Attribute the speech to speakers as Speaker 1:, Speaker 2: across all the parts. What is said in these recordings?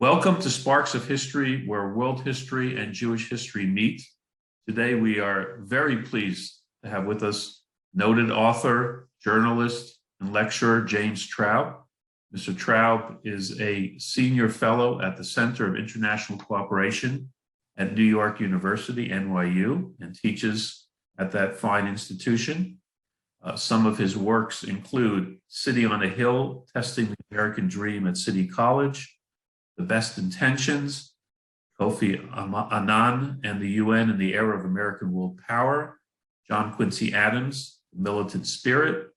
Speaker 1: Welcome to Sparks of History, where world history and Jewish history meet. Today, we are very pleased to have with us noted author, journalist, and lecturer James Traub. Mr. Traub is a senior fellow at the Center of International Cooperation at New York University, NYU, and teaches at that fine institution. Some of his works include City on a Hill, Testing the American Dream at City College, The Best Intentions, Kofi, Annan, and the UN in the Era of American World Power, John Quincy Adams, The Militant Spirit,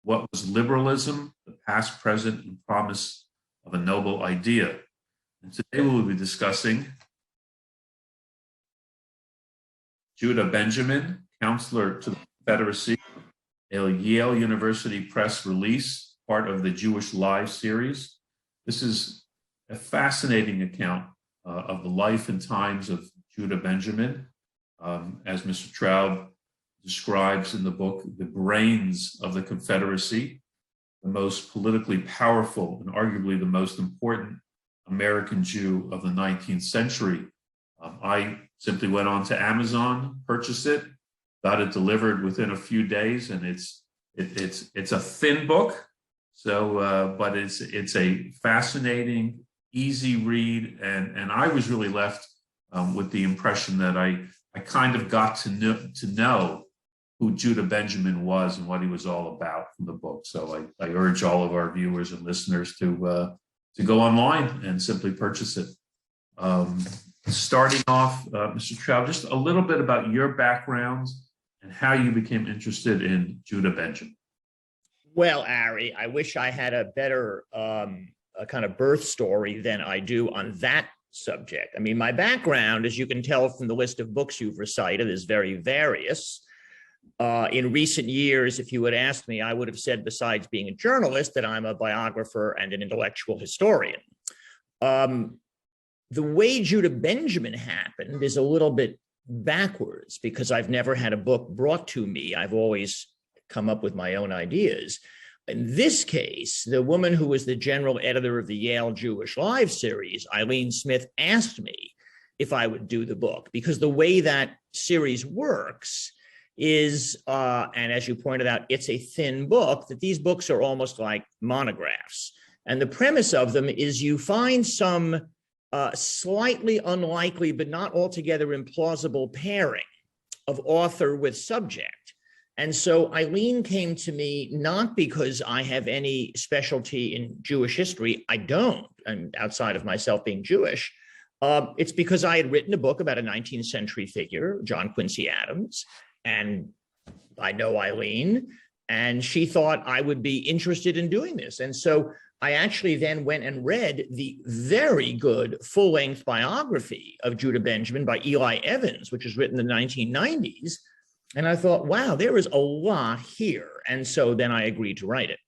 Speaker 1: What Was Liberalism, The Past, Present, and Promise of a Noble Idea. And today we will be discussing Judah Benjamin, counselor to the Confederacy, a Yale University Press release, part of the Jewish Lives series. This is a fascinating account of the life and times of Judah Benjamin. As Mr. Traub describes in the book, the brains of the Confederacy, the most politically powerful and arguably the most important American Jew of the 19th century. I simply went on to Amazon, purchased it, got it delivered within a few days, and it's a thin book, but it's a fascinating, easy read, and I was really left with the impression that I kind of got to know who Judah Benjamin was and what he was all about from the book. So I urge all of our viewers and listeners to go online and simply purchase it. Starting off, Mr. Traub, just a little bit about your background and how you became interested in Judah Benjamin.
Speaker 2: Well, Ari, I wish I had a better a kind of birth story than I do on that subject. I mean, my background, as you can tell from the list of books you've recited, is very various. In recent years, if you had asked me, I would have said, besides being a journalist, that I'm a biographer and an intellectual historian. The way Judah Benjamin happened is a little bit backwards because I've never had a book brought to me. I've always come up with my own ideas. In this case, the woman who was the general editor of the Yale Jewish Lives series, Eileen Smith, asked me if I would do the book, because the way that series works is, and as you pointed out, it's a thin book, that these books are almost like monographs. And the premise of them is you find some slightly unlikely, but not altogether implausible pairing of author with subject. And so Eileen came to me not because I have any specialty in Jewish history. I don't, and outside of myself being Jewish. It's because I had written a book about a 19th century figure, John Quincy Adams, and I know Eileen, and she thought I would be interested in doing this. And so I actually then went and read the very good full-length biography of Judah Benjamin by Eli Evans, which was written in the 1990s. And I thought, wow, there is a lot here. And so then I agreed to write it.